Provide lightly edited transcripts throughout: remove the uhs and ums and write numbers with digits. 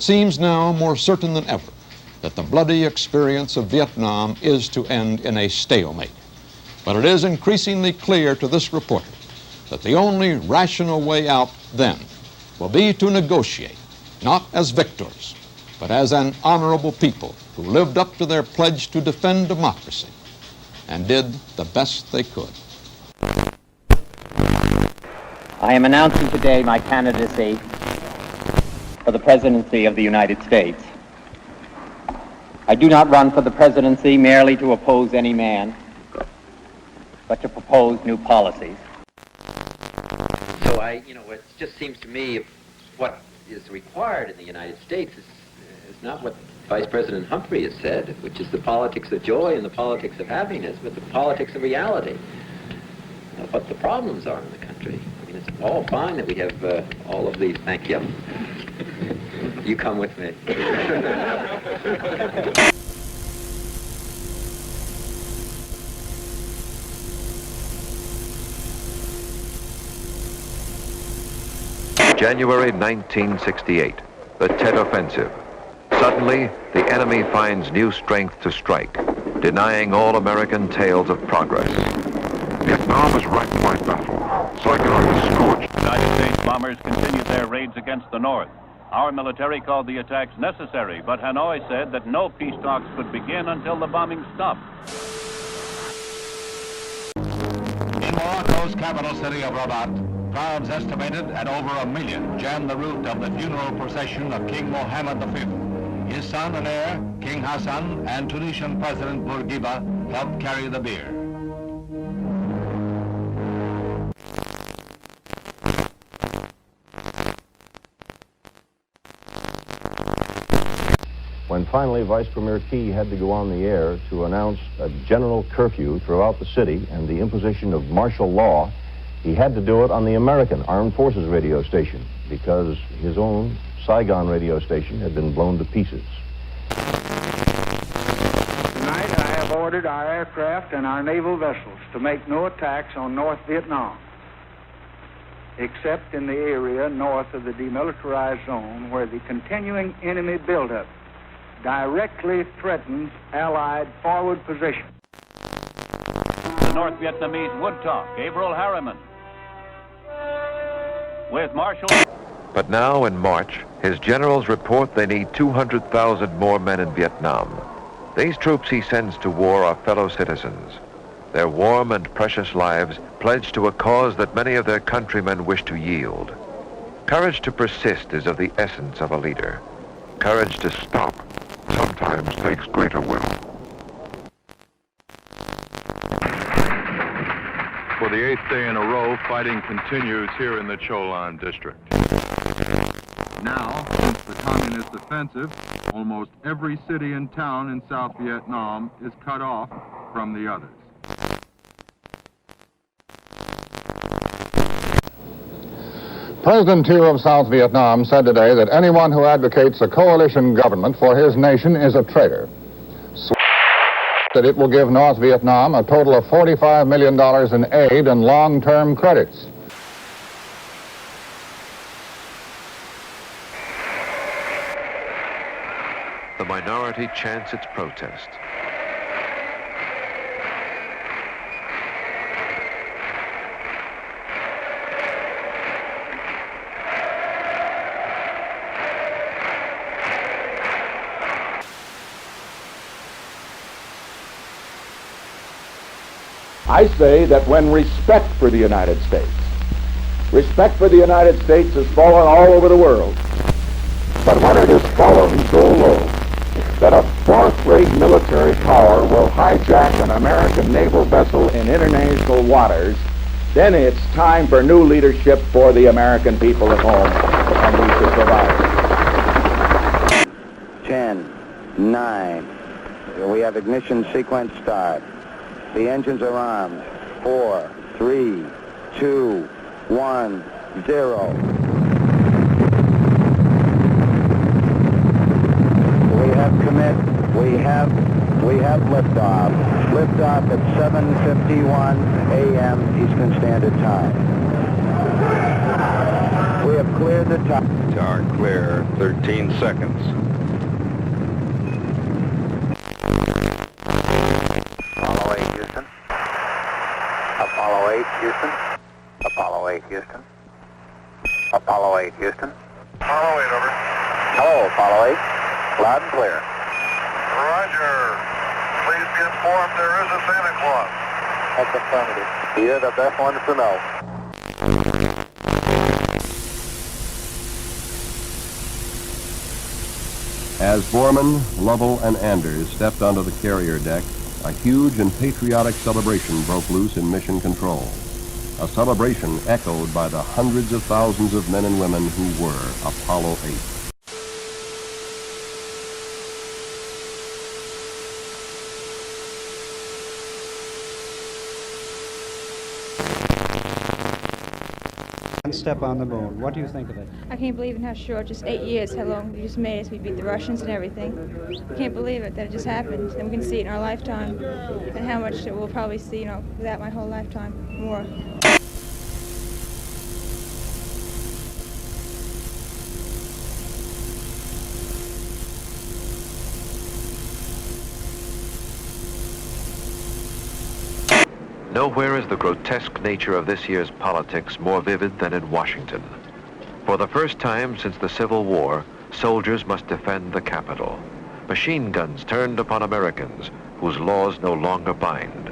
it seems now more certain than ever that the bloody experience of Vietnam is to end in a stalemate. But it is increasingly clear to this reporter that the only rational way out then will be to negotiate, not as victors, but as an honorable people who lived up to their pledge to defend democracy and did the best they could. I am announcing today my candidacy for the presidency of the United States. I do not run for the presidency merely to oppose any man, but to propose new policies. So it just seems to me what is required in the United States is not what Vice President Humphrey has said, which is the politics of joy and the politics of happiness, but the politics of reality. What the problems are in the country. I mean, it's all fine that we have all of these. Thank you. You come with me. January 1968, the Tet Offensive. Suddenly, the enemy finds new strength to strike, denying all American tales of progress. Vietnam is wrecked by battle. Saigon is scorched. United States bombers continued their raids against the North. Our military called the attacks necessary, but Hanoi said that no peace talks could begin until the bombing stopped. In Morocco's capital city of Rabat, crowds estimated at over 1 million jammed the route of the funeral procession of King Mohammed V. His son and heir, King Hassan, and Tunisian President Bourguiba helped carry the bier. When finally Vice Premier Key had to go on the air to announce a general curfew throughout the city and the imposition of martial law, he had to do it on the American Armed Forces radio station because his own Saigon radio station had been blown to pieces. Tonight I have ordered our aircraft and our naval vessels to make no attacks on North Vietnam, except in the area north of the demilitarized zone where the continuing enemy buildup directly threatens Allied forward position. The North Vietnamese would talk. Gabriel Harriman. With Marshal... But now, in March, his generals report they need 200,000 more men in Vietnam. These troops he sends to war are fellow citizens. Their warm and precious lives pledged to a cause that many of their countrymen wish to yield. Courage to persist is of the essence of a leader. Courage to stop sometimes takes greater will. For the 8th day in a row, fighting continues here in the Cholan district. Now, since the communist offensive, almost every city and town in South Vietnam is cut off from the others. President Thieu of South Vietnam said today that anyone who advocates a coalition government for his nation is a traitor. That it will give North Vietnam a total of $45 million in aid and long-term credits. The minority chants its protest. I say that when respect for the United States has fallen all over the world, but when it has fallen so low that a fourth-rate military power will hijack an American naval vessel in international waters, then it's time for new leadership for the American people at home, and we should provide. 10, 9, we have ignition sequence start. The engines are armed. 4, 3, 2, 1, 0. We have commit. We have liftoff. Liftoff at 7:51 a.m. Eastern Standard Time. We have cleared the tower. Tower clear, 13 seconds. Apollo 8, Houston. Apollo 8, Houston. Apollo 8, Houston. Apollo 8, Houston. Apollo 8, over. Hello, Apollo 8. Loud and clear. Roger. Please be informed there is a Santa Claus. That's affirmative. You're the best one to know. As Borman, Lovell, and Anders stepped onto the carrier deck, a huge and patriotic celebration broke loose in Mission Control. A celebration echoed by the hundreds of thousands of men and women who were Apollo 8. Step on the moon. What do you think of it? I can't believe in how short, just 8 years, how long we just made us. We beat the Russians and everything. I can't believe it, that it just happened. And we can see it in our lifetime. And how much we'll probably see, you know, without my whole lifetime, more. Nowhere is the grotesque nature of this year's politics more vivid than in Washington. For the first time since the Civil War, soldiers must defend the Capitol. Machine guns turned upon Americans whose laws no longer bind.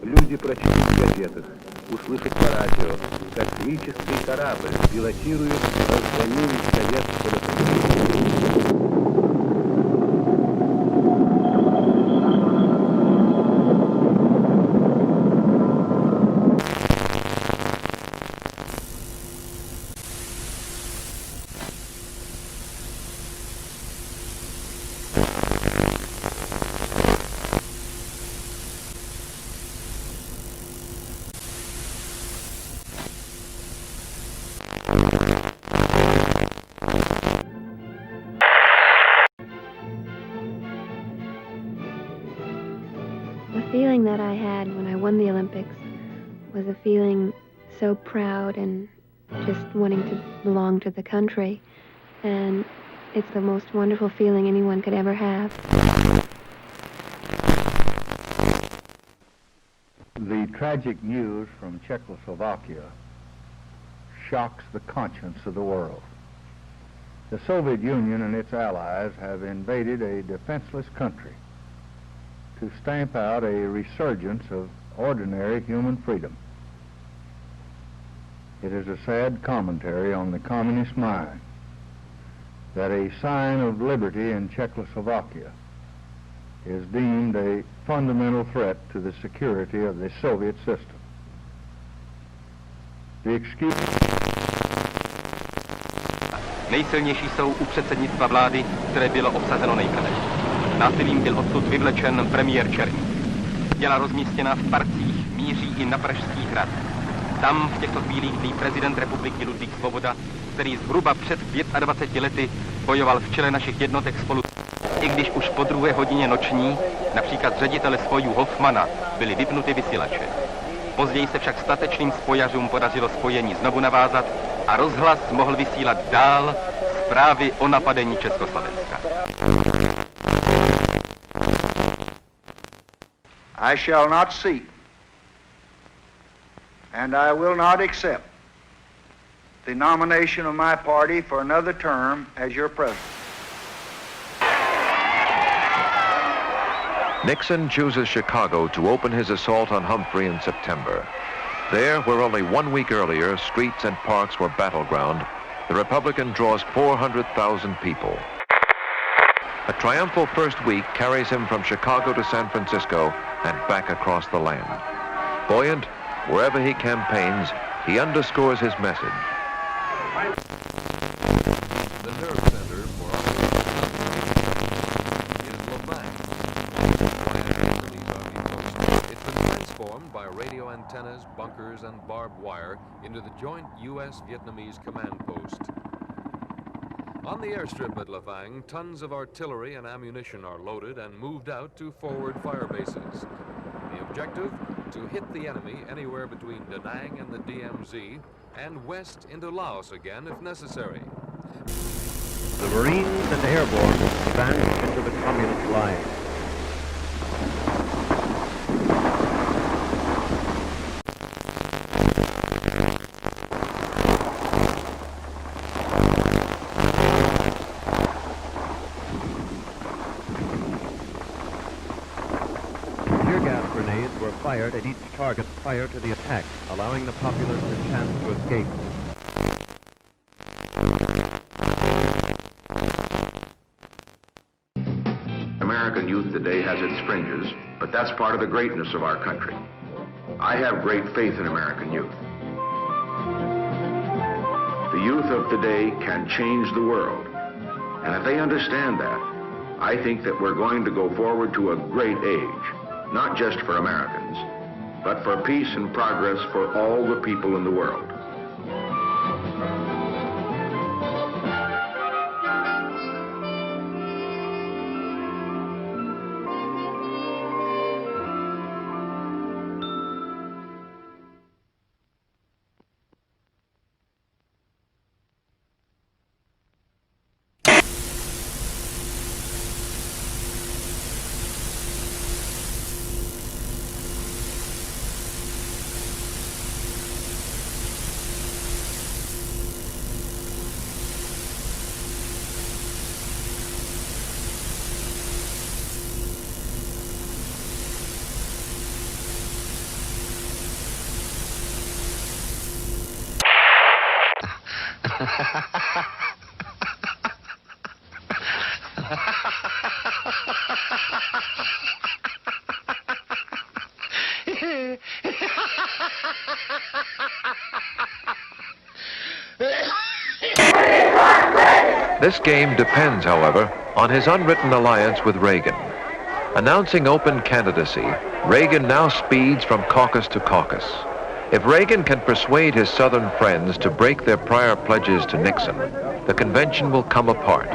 Люди прочитают в газетах, услышат по радио, как космический корабль пилотирует разгонение советского летания. The feeling that I had when I won the Olympics was a feeling so proud and just wanting to belong to the country. And it's the most wonderful feeling anyone could ever have. The tragic news from Czechoslovakia shocks the conscience of the world. The Soviet Union and its allies have invaded a defenseless country to stamp out a resurgence of ordinary human freedom. It is a sad commentary on the communist mind that a sign of liberty in Czechoslovakia is deemed a fundamental threat to the security of the Soviet system. The excuse... Nejsilnější jsou u předsednictva vlády, které bylo obsazeno nejprve. Násilím byl odsud vyvlečen premiér Černý. Těla rozmístěná v parcích míří i na Pražský hrad. Tam v těchto chvílích dní prezident republiky Ludvík Svoboda, který zhruba před 25 lety bojoval v čele našich jednotek spolu. I když už po 2. hodině noční, například ředitele spojů Hoffmana, byly vypnuty vysílače. Později se však statečným spojařům podařilo spojení znovu navázat a rozhlas mohl vysílat dál zprávy o napadení Československa. I shall not seek, and I will not accept the nomination of my party for another term as your president. Nixon chooses Chicago to open his assault on Humphrey in September. There, where only 1 week earlier streets and parks were battleground, the Republican draws 400,000 people. A triumphal first week carries him from Chicago to San Francisco and back across the land. Buoyant, wherever he campaigns, he underscores his message. The nerve center for is Lavang. It's been transformed by radio antennas, bunkers, and barbed wire into the joint U.S.-Vietnamese command post. On the airstrip at Lafang, tons of artillery and ammunition are loaded and moved out to forward fire bases. The objective, to hit the enemy anywhere between Da Nang and the DMZ and west into Laos again if necessary. The Marines and airborne advanced into the communist line. Tear gas grenades were fired at each target prior to the attack, allowing the populace a chance to escape. American youth today has its fringes, but that's part of the greatness of our country. I have great faith in American youth. The youth of today can change the world, and if they understand that, I think that we're going to go forward to a great age, not just for Americans, but for peace and progress for all the people in the world. This game depends, however, on his unwritten alliance with Reagan. Announcing open candidacy, Reagan now speeds from caucus to caucus. If Reagan can persuade his Southern friends to break their prior pledges to Nixon, the convention will come apart.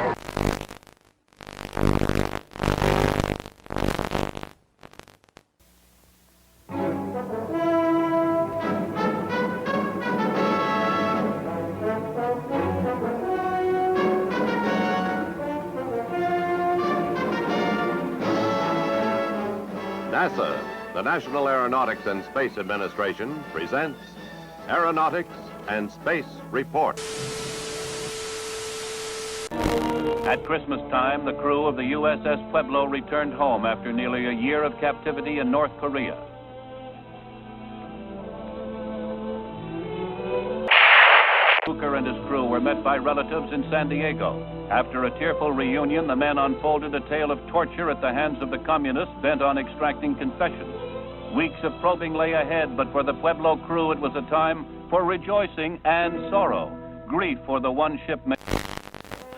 NASA, the National Aeronautics and Space Administration, presents Aeronautics and Space Report. At Christmas time, the crew of the USS Pueblo returned home after nearly a year of captivity in North Korea. Hooker and his crew were met by relatives in San Diego. After a tearful reunion, the men unfolded a tale of torture at the hands of the communists bent on extracting confessions. Weeks of probing lay ahead, but for the Pueblo crew, it was a time for rejoicing and sorrow. Grief for the one shipmate.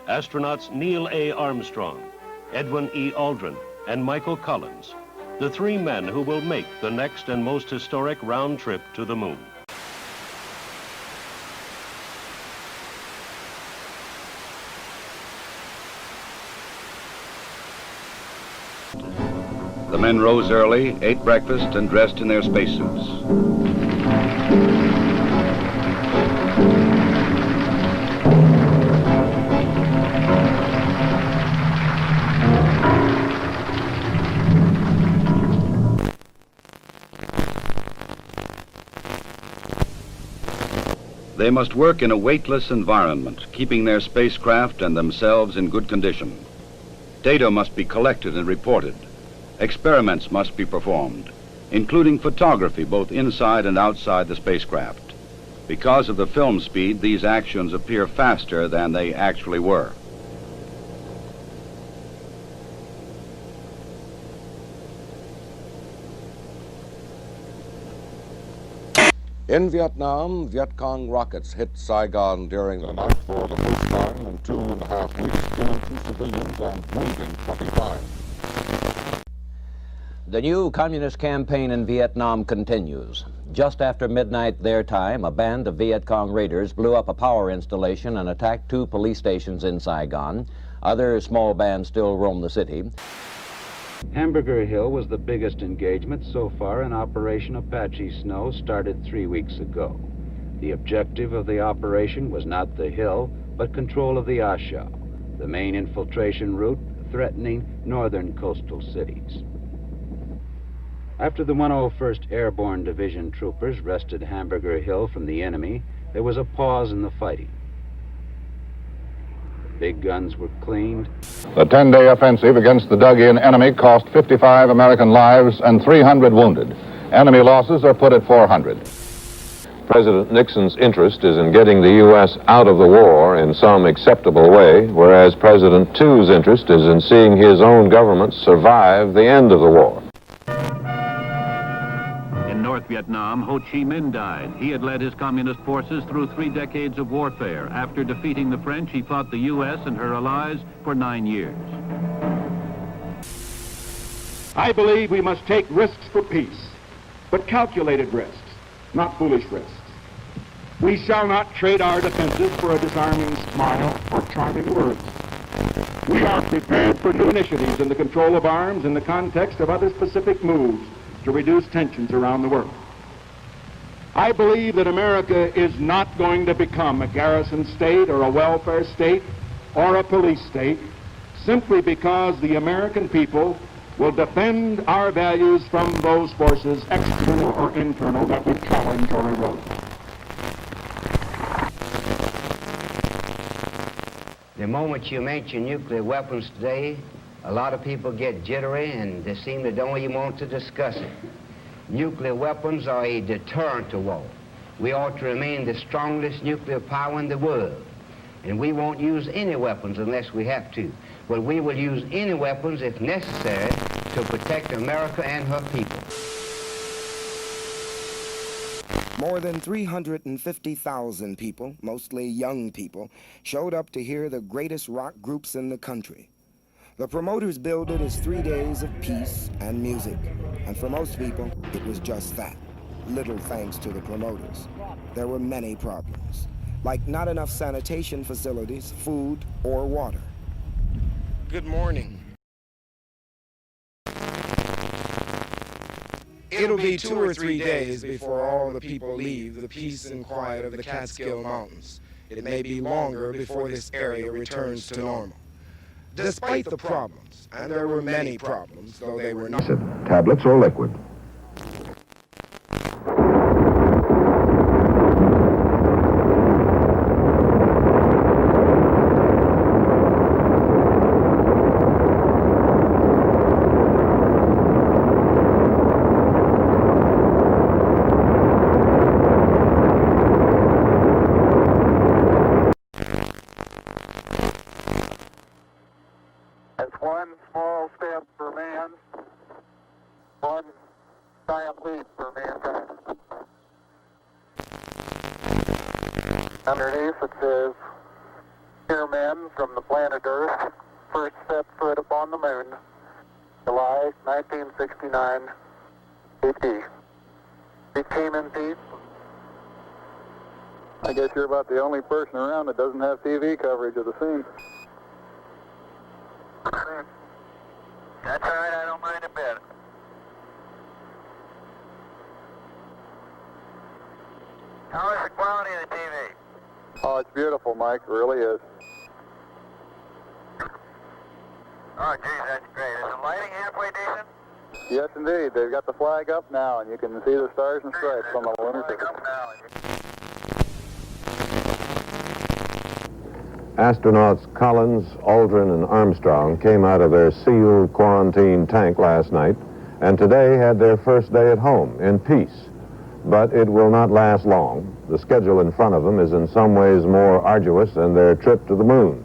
Astronauts Neil A. Armstrong, Edwin E. Aldrin, and Michael Collins, the three men who will make the next and most historic round trip to the moon. The men rose early, ate breakfast, and dressed in their spacesuits. They must work in a weightless environment, keeping their spacecraft and themselves in good condition. Data must be collected and reported. Experiments must be performed, including photography both inside and outside the spacecraft. Because of the film speed, these actions appear faster than they actually were. In Vietnam, Viet Cong rockets hit Saigon during the night for the first time in 2.5 weeks, killing 2 civilians and wounding 25. The new communist campaign in Vietnam continues. Just after midnight their time, a band of Viet Cong raiders blew up a power installation and attacked 2 police stations in Saigon. Other small bands still roam the city. Hamburger Hill was the biggest engagement so far in Operation Apache Snow, started 3 weeks ago. The objective of the operation was not the hill, but control of the A Shau, the main infiltration route threatening northern coastal cities. After the 101st Airborne Division troopers wrested Hamburger Hill from the enemy, there was a pause in the fighting. Big guns were cleaned. The 10-day offensive against the dug-in enemy cost 55 American lives and 300 wounded. Enemy losses are put at 400. President Nixon's interest is in getting the U.S. out of the war in some acceptable way, whereas President Thu's interest is in seeing his own government survive the end of the war. In North Vietnam, Ho Chi Minh died. He had led his communist forces through 3 decades of warfare. After defeating the French, he fought the U.S. and her allies for 9 years. I believe we must take risks for peace, but calculated risks, not foolish risks. We shall not trade our defenses for a disarming smile or charming words. We are prepared for new initiatives in the control of arms in the context of other specific moves to reduce tensions around the world. I believe that America is not going to become a garrison state or a welfare state or a police state simply because the American people will defend our values from those forces, external or internal, that would challenge or erode. The moment you mention nuclear weapons today, a lot of people get jittery and they seem to don't even want to discuss it. Nuclear weapons are a deterrent to war. We ought to remain the strongest nuclear power in the world. And we won't use any weapons unless we have to. But we will use any weapons if necessary to protect America and her people. More than 350,000 people, mostly young people, showed up to hear the greatest rock groups in the country. The promoters billed it as 3 days of peace and music. And for most people, it was just that. Little thanks to the promoters. There were many problems, like not enough sanitation facilities, food, or water. Good morning. It'll be 2 or 3 days before all the people leave the peace and quiet of the Catskill Mountains. It may be longer before this area returns to normal. Despite the problems, and there were many problems, though they were not... Tablets or liquid. One small step for man, one giant leap for mankind. Underneath it says, "Here men from the planet Earth first set foot upon the moon, July 1969 AD. We came in peace." I guess you're about the only person around that doesn't have TV coverage of the scene. That's all right, I don't mind a bit. How is the quality of the TV? Oh, it's beautiful, Mike. It really is. Oh, geez, that's great. Is the lighting halfway decent? Yes, indeed. They've got the flag up now, and you can see the stars and stripes on the lunar surface. Astronauts Collins, Aldrin, and Armstrong came out of their sealed quarantine tank last night and today had their first day at home in peace. But it will not last long. The schedule in front of them is in some ways more arduous than their trip to the moon.